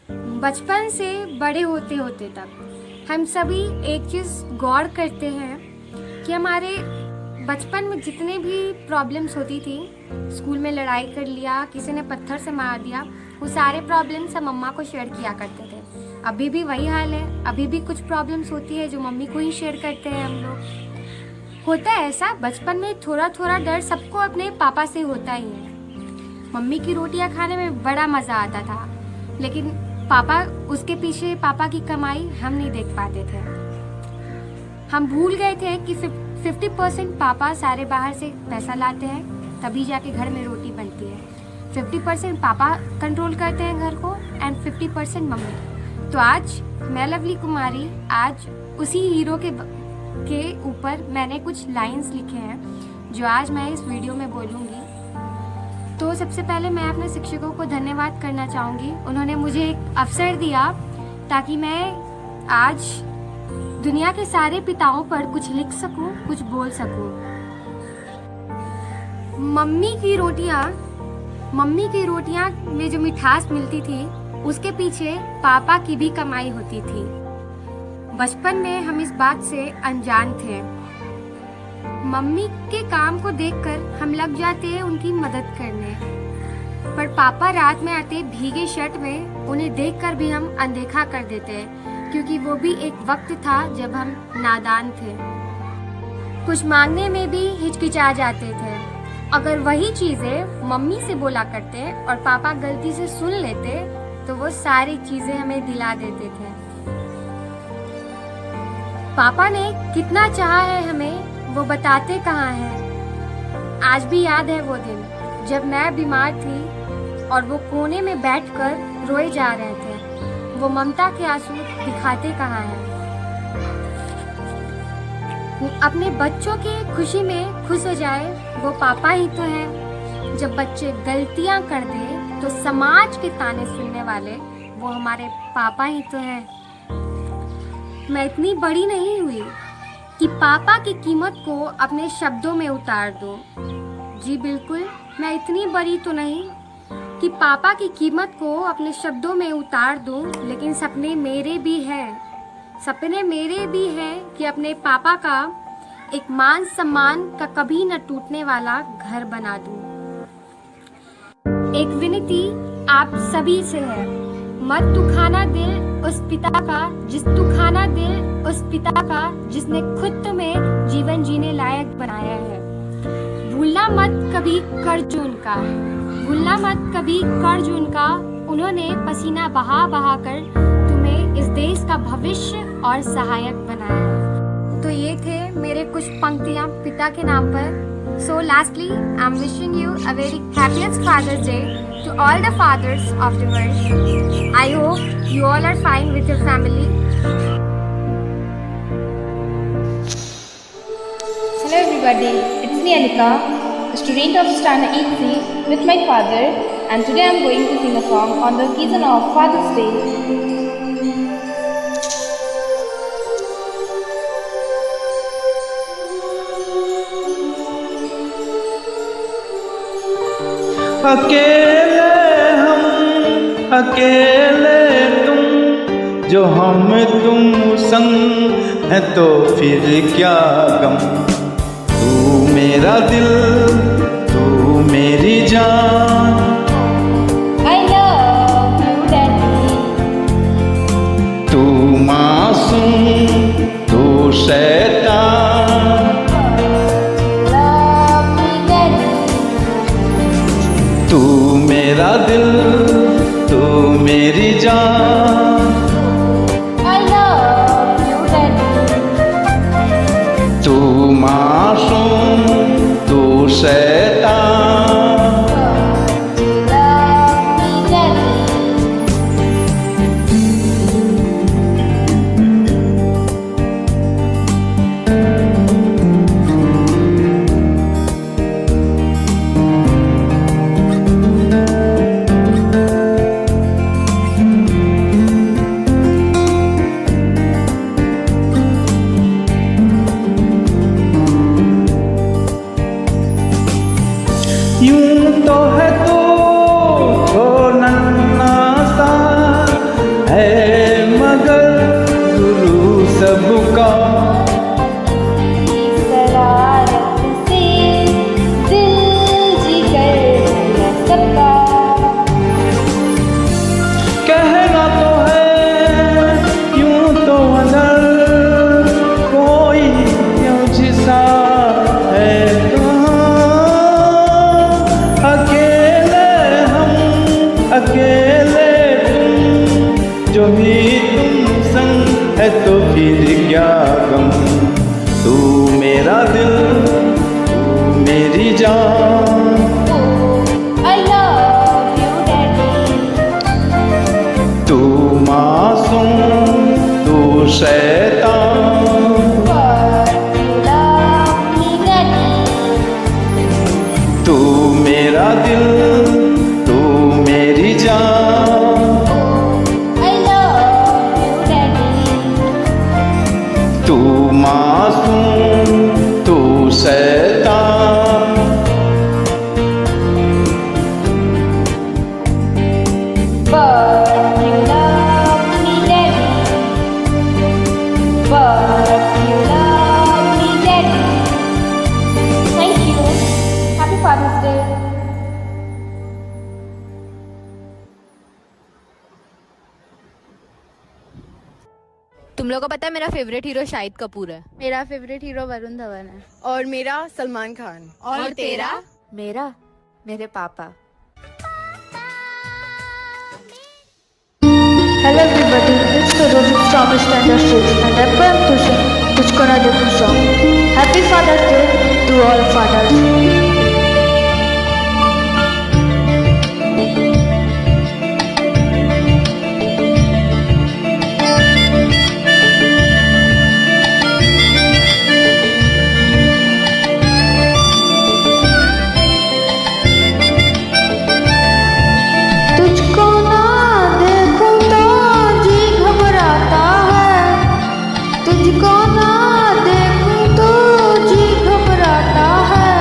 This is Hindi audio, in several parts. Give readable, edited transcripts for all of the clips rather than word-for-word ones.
बचपन से बड़े होते होते तक हम सभी एक चीज़ गौर करते हैं कि हमारे बचपन में जितने भी प्रॉब्लम्स होती थी, स्कूल में लड़ाई कर लिया, किसी ने पत्थर से मार दिया, वो सारे प्रॉब्लम्स हम मम्मा को शेयर किया करते थे। अभी भी वही हाल है, अभी भी कुछ प्रॉब्लम्स होती है जो मम्मी को ही शेयर करते हैं हम लोग। होता है ऐसा, बचपन में थोड़ा थोड़ा डर सबको अपने पापा से होता ही है। मम्मी की रोटियां खाने में बड़ा मज़ा आता था, लेकिन पापा, उसके पीछे पापा की कमाई हम नहीं देख पाते थे। हम भूल गए थे कि 50% पापा सारे बाहर से पैसा लाते हैं, तभी जाके घर में रोटी बनती है। 50% पापा कंट्रोल करते हैं घर को एंड 50% मम्मी। तो आज मैं लवली कुमारी, आज उसी हीरो के ऊपर मैंने कुछ लाइंस लिखे हैं जो आज मैं इस वीडियो में बोलूँगी। तो सबसे पहले मैं अपने शिक्षकों को धन्यवाद करना चाहूँगी। उन्होंने मुझे एक अवसर दिया ताकि मैं आज दुनिया के सारे पिताओं पर कुछ लिख सकूं, कुछ बोल सकूं। मम्मी की रोटियां में जो मिठास मिलती थी, उसके पीछे पापा की भी कमाई होती थी। बचपन में हम इस बात से अनजान थे। मम्मी के काम को देखकर हम लग जाते हैं उनकी मदद करने, पर पापा रात में आते भीगे शर्ट में, उन्हें देखकर भी हम अनदेखा कर देते हैं, क्योंकि वो भी एक वक्त था जब हम नादान थे। कुछ मांगने में भी हिचकिचा जाते थे। अगर वही चीजें मम्मी से बोला करते और पापा गलती से सुन लेते तो वो सारी चीजें हमें दिला देते थे। पापा ने कितना चाहा है हमें, वो बताते कहाँ हैं। आज भी याद है वो दिन जब मैं बीमार थी और वो कोने में बैठकर रोए जा रहे थे। वो ममता के आंसू दिखाते कहाँ हैं। अपने बच्चों की खुशी में खुश हो जाए वो पापा ही तो है। जब बच्चे गलतियाँ कर दे तो समाज के ताने सुनने वाले वो हमारे पापा ही तो है। मैं इतनी बड़ी नहीं हुई कि पापा की कीमत को अपने शब्दों में उतार दूं। जी बिल्कुल, मैं इतनी बड़ी तो नहीं कि पापा की कीमत को अपने शब्दों में उतार दूं, लेकिन सपने मेरे भी हैं कि अपने पापा का एक मान सम्मान का कभी न टूटने वाला घर बना दूं। एक विनती आप सभी से है, मत दुखाना दिल उस पिता का जिसने खुद तुम्हें जीवन जीने लायक बनाया है। भूलना मत कभी कर्ज उनका, उन्होंने पसीना बहा कर तुम्हें इस देश का भविष्य और सहायक बनाया है। तो ये थे मेरे कुछ पंक्तियां पिता के नाम पर। So lastly, I'm wishing you a very happiest Father's Day to all the fathers of the world. I hope you all are fine with your family. Hello everybody, it's me Anika, a student of Standard 8C with my father, and today I'm going to sing a song on the occasion of Father's Day. अकेले तुम, जो हम तुम संग है तो फिर क्या गम। तू मेरा दिल, तू मेरी जान, I love you daddy. तू मासूम, तू शैतान, Love me daddy. तू मेरा दिल, तू मेरी जान, I love you daddy. तू मासूम, तू शैतान। Love me daddy. यूं तो है तो नन्ना सा जान। I love you, Daddy. तू मासूम तू शैतान, But you love me, Daddy. तू मेरा दिल तू मेरी जान। I love you, Daddy. तू मासूम तू शैतान, But you love me, Daddy. But you love me, Daddy. Thank you. Happy Father's Day. तुम लोगों को पता है मेरा फेवरेट हीरो शाहिद कपूर है। मेरा फेवरेट हीरो वरुण धवन है। और मेरा सलमान खान। और तेरा? मेरा मेरे पापा। Hello everybody, it's Feroz from Standard 6 and I'm going to sing Tujhko Na Dekhu song. Happy Father's Day to all fathers. तुझको ना देखूं तो जी घबराता है, तुझको ना देखूं तो जी घबराता है।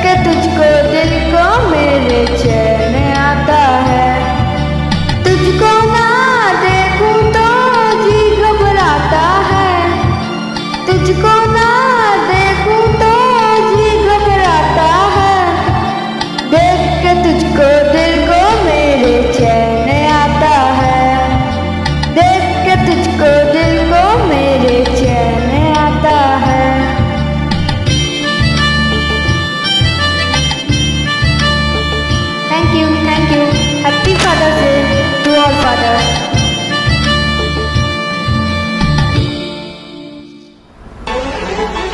के तुझको दिल को मेरे चैन आता है। तुझको ना देखूं तो जी घबराता है। तुझको ना देखूं तो जी घबराता है। देख के तुझको दिल को मेरे चैन आता है। देख के तुझको दिल को मेरे चैन आता है। Thank you, thank you. Happy Father's Day to all fathers.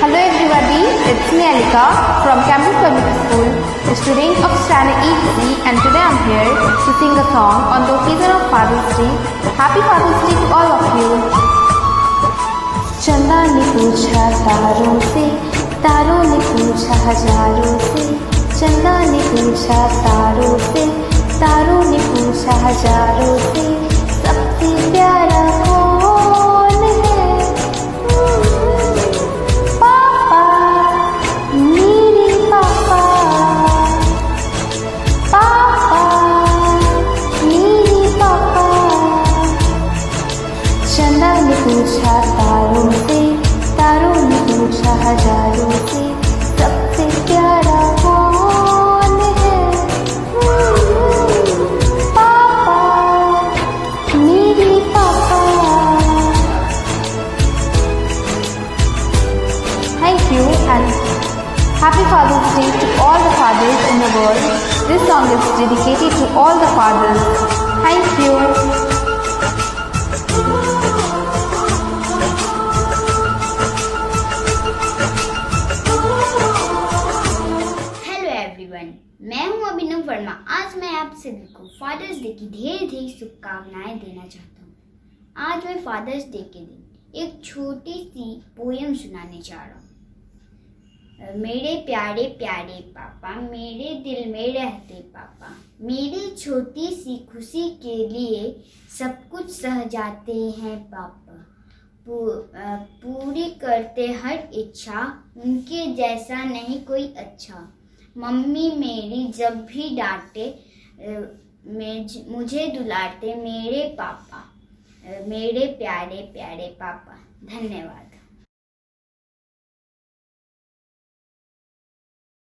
Hello everybody, it's me Alika from Campus Public School, a student of Standard 8C, and today I'm here to sing a song on the occasion of Father's Day. Happy Father's Day to all of you. चंदा ने पूछा तारों से, तारों ने पूछा हजारों से। चंदा ने पूछा तारों से, तारों ने पूछा हजारों से, सबसे प्यारा कौन है? पापा, मेरे पापा। पापा, मेरे पापा। चंदा ने पूछा तारों से, तारों ने पूछा हजारों से, सबसे प्यारा कौन है? पापा, मेरे पापा। Thank you and happy Father's Day to all the fathers in the world. This song is dedicated to all the fathers. Thank you. Hello everyone, मैं हूं अभिनव वर्मा। आज मैं आप सभी को फादर्स डे की ढेर ढेर शुभकामनाएं देना चाहता हूं। आज मैं फादर्स डे के दिन एक छोटी सी पोयम सुनाने जा रहा हूं। मेरे प्यारे प्यारे पापा, मेरे दिल में रहते पापा, मेरी छोटी सी खुशी के लिए सब कुछ सह जाते हैं पापा। पूरी करते हर इच्छा, उनके जैसा नहीं कोई अच्छा। मम्मी मेरी जब भी डांटे, मुझे दुलारते मेरे पापा, मेरे प्यारे प्यारे पापा। धन्यवाद।